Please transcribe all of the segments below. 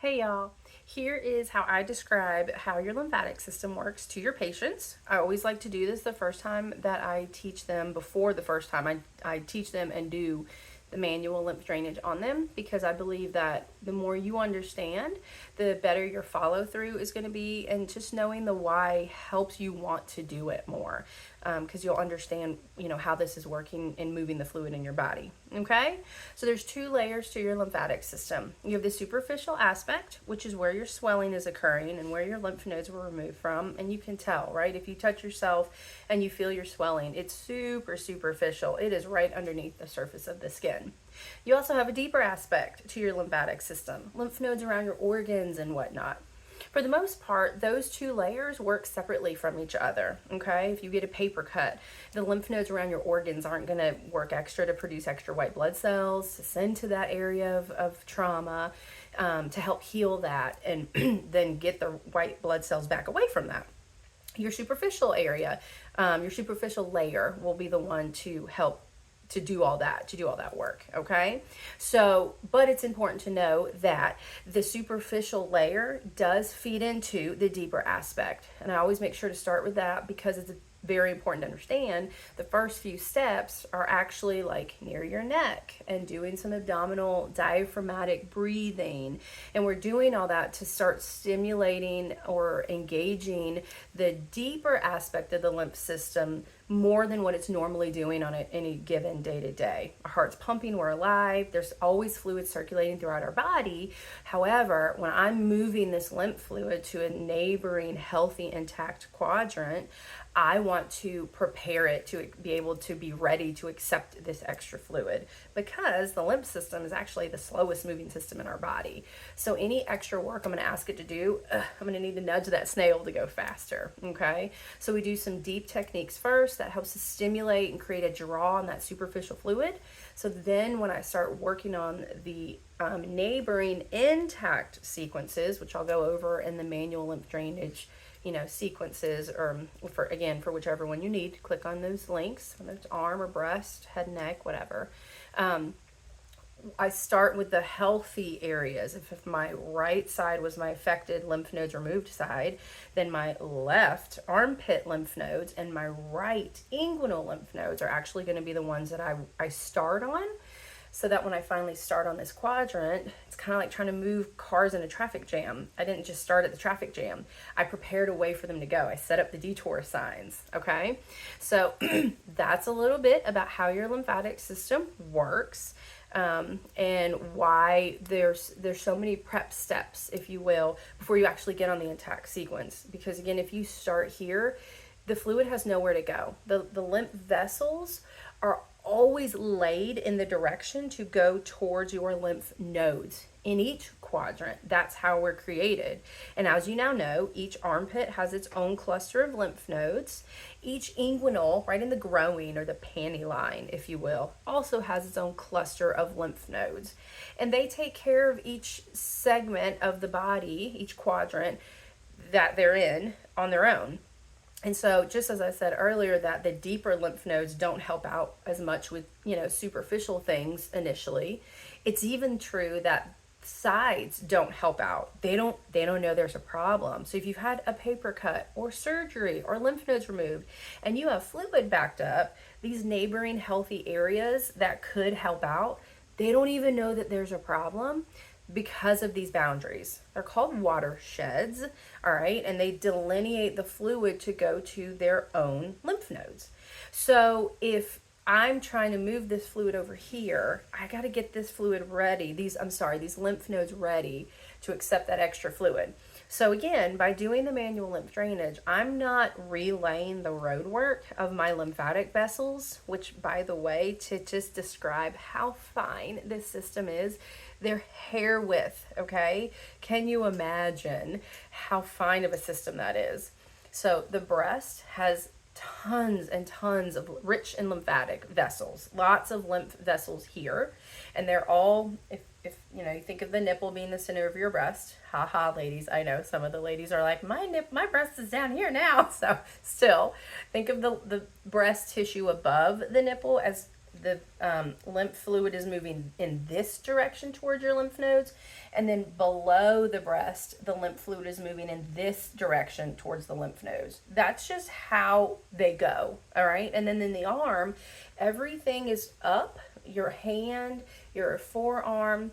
Hey y'all, here is how I describe how your lymphatic system works to your patients. I always like to do this the first time that I teach them, before the first time I teach them and do the manual lymph drainage on them, because I believe that the more you understand, the better your follow through is going to be, and just knowing the why helps you want to do it more, because you'll understand how this is working and moving the fluid in your body. Okay, so there's two layers to your lymphatic system. You have the superficial aspect, which is where your swelling is occurring and where your lymph nodes were removed from, and you can tell, right? If you touch yourself and you feel your swelling, it's super superficial. It is right underneath the surface of the skin. You also have a deeper aspect to your lymphatic system, lymph nodes around your organs and whatnot. For the most part, those two layers work separately from each other, okay? If you get a paper cut, the lymph nodes around your organs aren't going to work extra to produce extra white blood cells to send to that area of trauma, to help heal that and then get the white blood cells back away from that. Your superficial area, your superficial layer will be the one to help to do all that work. Okay, so but it's important to know that the superficial layer does feed into the deeper aspect, and I always make sure to start with that because it's very important to understand. The first few steps are actually like near your neck and doing some abdominal diaphragmatic breathing, and we're doing all that to start stimulating or engaging the deeper aspect of the lymph system more than what it's normally doing on any given day to day. Our heart's pumping, we're alive, there's always fluid circulating throughout our body. However, when I'm moving this lymph fluid to a neighboring healthy intact quadrant, I want to prepare it to be able to be ready to accept this extra fluid, because the lymph system is actually the slowest moving system in our body. So any extra work I'm going to ask it to do, I'm going to need to nudge that snail to go faster. Okay, so we do some deep techniques first that helps to stimulate and create a draw on that superficial fluid. So then when I start working on the neighboring intact sequences, which I'll go over in the manual lymph drainage sequences, or for whichever one you need, click on those links, whether it's arm or breast, head, neck, whatever. I start with the healthy areas. If my right side was my affected lymph nodes removed side, then my left armpit lymph nodes and my right inguinal lymph nodes are actually going to be the ones that I start on, so that when I finally start on this quadrant, it's kind of like trying to move cars in a traffic jam. I didn't just start at the traffic jam. I prepared a way for them to go. I set up the detour signs, okay? So that's a little bit about how your lymphatic system works, and why there's so many prep steps, if you will, before you actually get on the intact sequence. Because again, if you start here, the fluid has nowhere to go. The lymph vessels are always laid in the direction to go towards your lymph nodes in each quadrant. That's how we're created. And as you now know, each armpit has its own cluster of lymph nodes. Each inguinal, right in the groin or the panty line, if you will, also has its own cluster of lymph nodes. And they take care of each segment of the body, each quadrant that they're in, on their own. And so, just as I said earlier, that the deeper lymph nodes don't help out as much with, superficial things initially. It's even true that sides don't help out. They don't know there's a problem. So if you've had a paper cut or surgery or lymph nodes removed and you have fluid backed up, these neighboring healthy areas that could help out, they don't even know that there's a problem, because of these boundaries. They're called watersheds, all right? And they delineate the fluid to go to their own lymph nodes. So if I'm trying to move this fluid over here, I got to get this fluid ready, these lymph nodes ready to accept that extra fluid. So again, by doing the manual lymph drainage, I'm not relaying the road work of my lymphatic vessels, which, by the way, to just describe how fine this system is, they're hair width, okay? Can you imagine how fine of a system that is? So the breast has tons and tons of rich and lymphatic vessels, lots of lymph vessels here, and they're all, if you think of the nipple being the center of your breast, haha, ladies, I know some of the ladies are like, my breast is down here now. So still think of the breast tissue above the nipple as the lymph fluid is moving in this direction towards your lymph nodes, and then below the breast, the lymph fluid is moving in this direction towards the lymph nodes. That's just how they go, all right? And then in the arm, everything is up. Your hand, your forearm,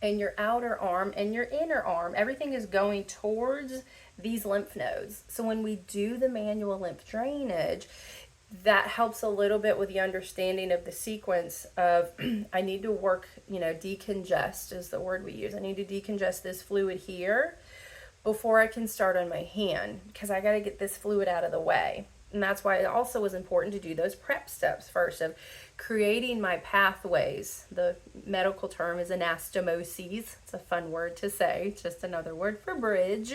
and your outer arm and your inner arm, everything is going towards these lymph nodes. So when we do the manual lymph drainage, that helps a little bit with the understanding of the sequence of I need to work, decongest is the word we use. I need to decongest this fluid here before I can start on my hand, because I got to get this fluid out of the way. And that's why it also was important to do those prep steps first of creating my pathways. The medical term is anastomoses. It's a fun word to say. It's just another word for bridge.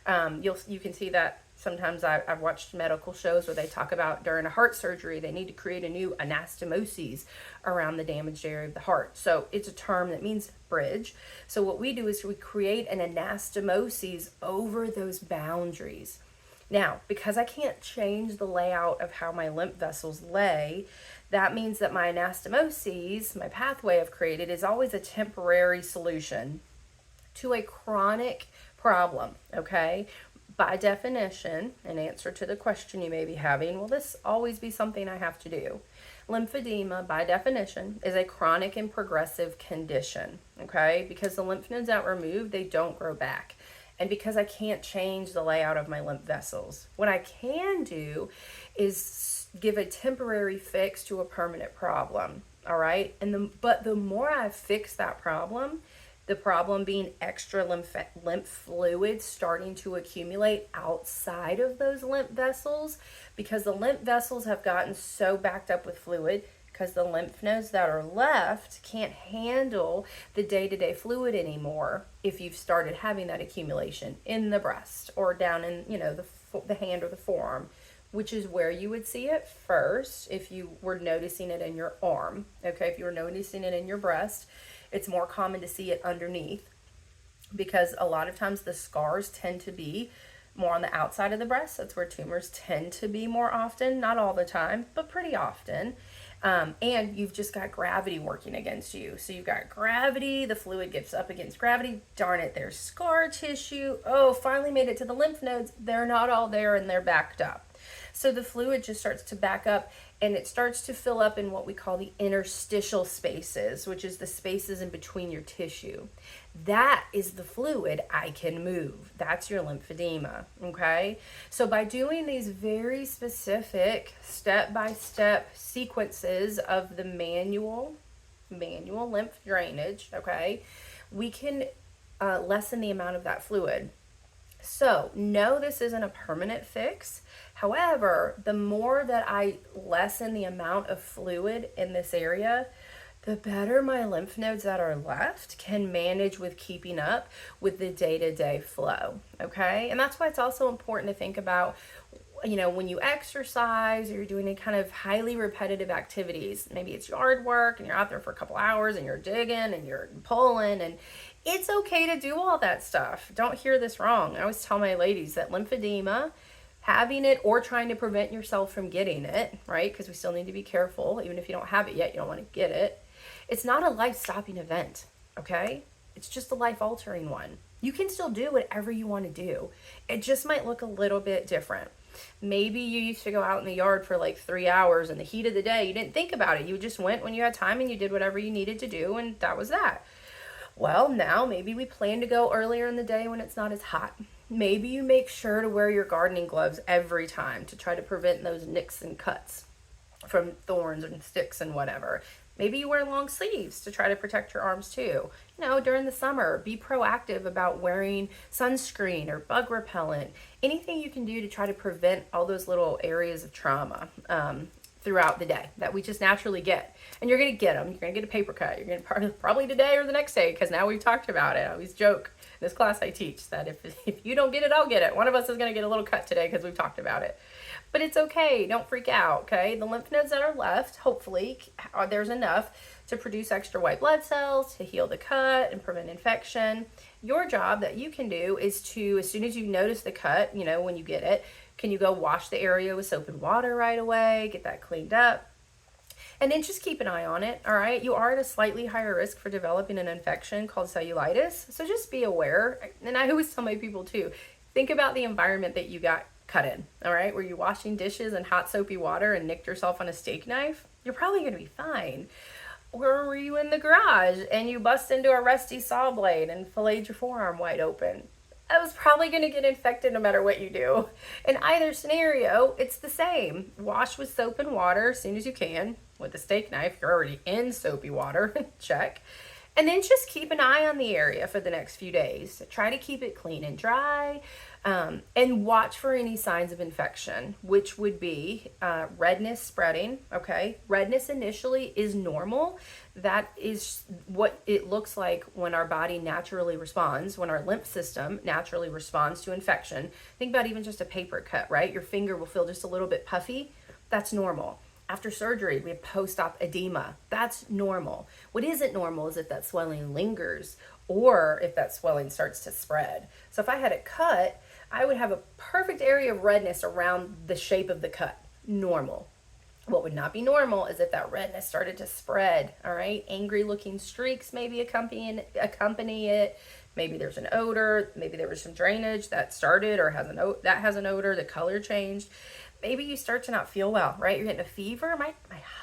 You can see that sometimes I've watched medical shows where they talk about during a heart surgery, they need to create a new anastomoses around the damaged area of the heart. So it's a term that means bridge. So what we do is we create an anastomoses over those boundaries. Now, because I can't change the layout of how my lymph vessels lay, that means that my anastomoses, my pathway I've created, is always a temporary solution to a chronic problem, okay? By definition, in answer to the question you may be having, will this always be something I have to do? Lymphedema, by definition, is a chronic and progressive condition, okay? Because the lymph nodes that were removed, they don't grow back. And because I can't change the layout of my lymph vessels, what I can do is give a temporary fix to a permanent problem, all right? But the more I fix that problem, the problem being extra lymph fluid starting to accumulate outside of those lymph vessels, because the lymph vessels have gotten so backed up with fluid because the lymph nodes that are left can't handle the day-to-day fluid anymore if you've started having that accumulation in the breast or down in, the hand or the forearm, which is where you would see it first if you were noticing it in your arm, okay? If you were noticing it in your breast, it's more common to see it underneath because a lot of times the scars tend to be more on the outside of the breast. That's where tumors tend to be more often, not all the time, but pretty often. And you've just got gravity working against you. So you've got gravity, the fluid gets up against gravity. Darn it, there's scar tissue. Oh, finally made it to the lymph nodes. They're not all there and they're backed up. So the fluid just starts to back up and it starts to fill up in what we call the interstitial spaces, which is the spaces in between your tissue. That is the fluid I can move. That's your lymphedema, okay? So by doing these very specific step-by-step sequences of the manual lymph drainage, okay, we can lessen the amount of that fluid. So no, this isn't a permanent fix. However, the more that I lessen the amount of fluid in this area, the better my lymph nodes that are left can manage with keeping up with the day-to-day flow, okay? And that's why it's also important to think about, when you exercise or you're doing any kind of highly repetitive activities, maybe it's yard work and you're out there for a couple hours and you're digging and you're pulling, and it's okay to do all that stuff. Don't hear this wrong. I always tell my ladies that lymphedema, having it or trying to prevent yourself from getting it, right? Because we still need to be careful. Even if you don't have it yet, you don't want to get it. It's not a life-stopping event, okay? It's just a life-altering one. You can still do whatever you want to do. It just might look a little bit different. Maybe you used to go out in the yard for like 3 hours in the heat of the day. You didn't think about it. You just went when you had time and you did whatever you needed to do, and that was that. Well, now maybe we plan to go earlier in the day when it's not as hot. Maybe you make sure to wear your gardening gloves every time to try to prevent those nicks and cuts from thorns and sticks and whatever. Maybe you wear long sleeves to try to protect your arms too. During the summer, be proactive about wearing sunscreen or bug repellent. Anything you can do to try to prevent all those little areas of trauma throughout the day that we just naturally get. And you're going to get them. You're going to get a paper cut. You're going to probably today or the next day, because now we've talked about it. I always joke in this class I teach that if you don't get it, I'll get it. One of us is going to get a little cut today because we've talked about it. But it's okay. Don't freak out, okay? The lymph nodes that are left, hopefully, there's enough to produce extra white blood cells to heal the cut and prevent infection. Your job that you can do is to, as soon as you notice the cut, when you get it, can you go wash the area with soap and water right away, get that cleaned up? And then just keep an eye on it, all right? You are at a slightly higher risk for developing an infection called cellulitis. So just be aware. And I always tell my people too, think about the environment that you got cut in, all right? Were you washing dishes in hot soapy water and nicked yourself on a steak knife? You're probably gonna be fine. Or were you in the garage and you bust into a rusty saw blade and filleted your forearm wide open? I was probably going to get infected no matter what you do. In either scenario, it's the same. Wash with soap and water as soon as you can. With a steak knife, you're already in soapy water. Check. And then just keep an eye on the area for the next few days. Try to keep it clean and dry. And watch for any signs of infection, which would be redness spreading, okay? Redness initially is normal. That is what it looks like when our body naturally responds, when our lymph system naturally responds to infection. Think about even just a paper cut, right? Your finger will feel just a little bit puffy. That's normal. After surgery, we have post-op edema. That's normal. What isn't normal is if that swelling lingers or if that swelling starts to spread. So if I had a cut, I would have a perfect area of redness around the shape of the cut. Normal. What would not be normal is if that redness started to spread, all right? Angry looking streaks maybe accompany it. Maybe there's an odor. Maybe there was some drainage that started or has an odor. The color changed. Maybe you start to not feel well, right? You're getting a fever. Am I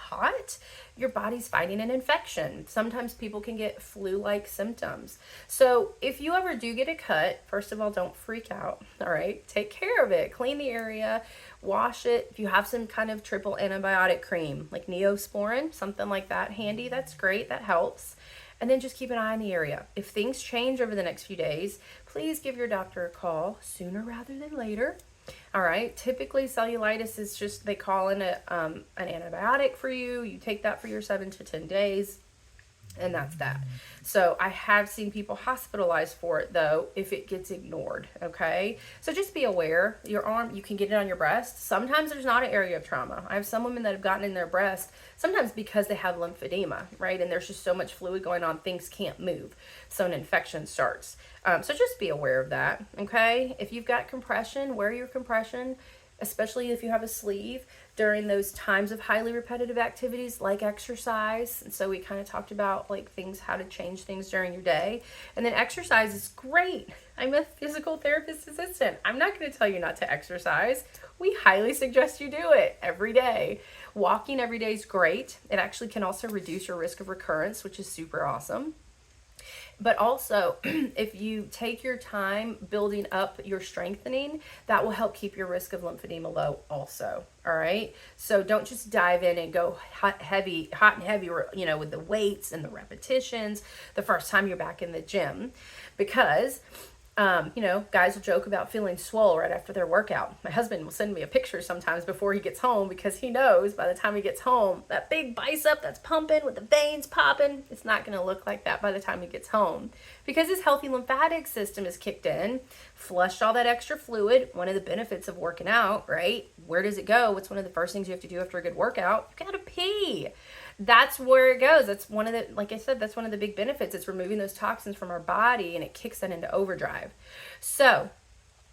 hot? Your body's fighting an infection. Sometimes people can get flu-like symptoms. So if you ever do get a cut, first of all, don't freak out, all right? Take care of it. Clean the area, wash it. If you have some kind of triple antibiotic cream, like Neosporin, something like that handy, that's great, that helps. And then just keep an eye on the area. If things change over the next few days, please give your doctor a call sooner rather than later. All right. Typically, cellulitis is just, they call in an antibiotic for you. You take that for your 7 to 10 days, and that's that. So I have seen people hospitalized for it, though, if it gets ignored. Okay. So just be aware. Your arm, you can get it on your breast. Sometimes there's not an area of trauma. I have some women that have gotten in their breast, sometimes because they have lymphedema, right? And there's just so much fluid going on, things can't move. So an infection starts. So just be aware of that, okay? If you've got compression, wear your compression, especially if you have a sleeve during those times of highly repetitive activities like exercise. And so we kind of talked about like things, how to change things during your day. And then exercise is great. I'm a physical therapist assistant. I'm not going to tell you not to exercise. We highly suggest you do it every day. Walking every day is great. It actually can also reduce your risk of recurrence, which is super awesome. But also, if you take your time building up your strengthening, that will help keep your risk of lymphedema low also. All right. So don't just dive in and go hot and heavy, with the weights and the repetitions the first time you're back in the gym, because guys will joke about feeling swole right after their workout. My husband will send me a picture sometimes before he gets home, because he knows by the time he gets home, that big bicep that's pumping with the veins popping, it's not going to look like that by the time he gets home, because his healthy lymphatic system is kicked in, flushed all that extra fluid. One of the benefits of working out, right? Where does it go? What's one of the first things you have to do after a good workout? You got to pee. That's where it goes. That's one of the, like I said, that's one of the big benefits. It's removing those toxins from our body, and it kicks that into overdrive. So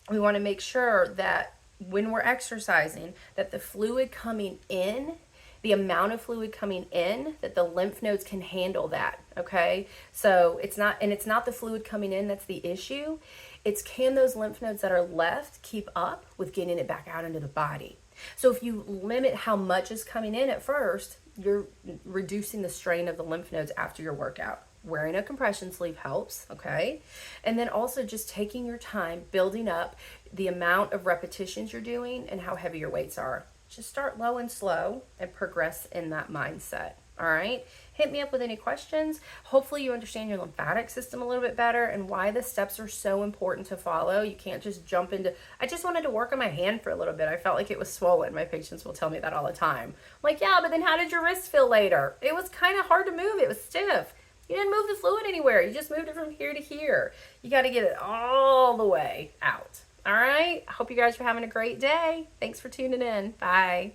we want to make sure that when we're exercising, that the fluid coming in, the amount of fluid coming in, that the lymph nodes can handle that. Okay. So it's not the fluid coming in that's the issue. It's, can those lymph nodes that are left keep up with getting it back out into the body? So if you limit how much is coming in at first, you're reducing the strain of the lymph nodes after your workout. Wearing a compression sleeve helps, okay? And then also just taking your time building up the amount of repetitions you're doing and how heavy your weights are. Just start low and slow and progress in that mindset, all right? Hit me up with any questions. Hopefully you understand your lymphatic system a little bit better and why the steps are so important to follow. You can't just jump into, I just wanted to work on my hand for a little bit. I felt like it was swollen. My patients will tell me that all the time. I'm like, yeah, but then how did your wrist feel later? It was kind of hard to move. It was stiff. You didn't move the fluid anywhere. You just moved it from here to here. You got to get it all the way out. All right. I hope you guys are having a great day. Thanks for tuning in. Bye.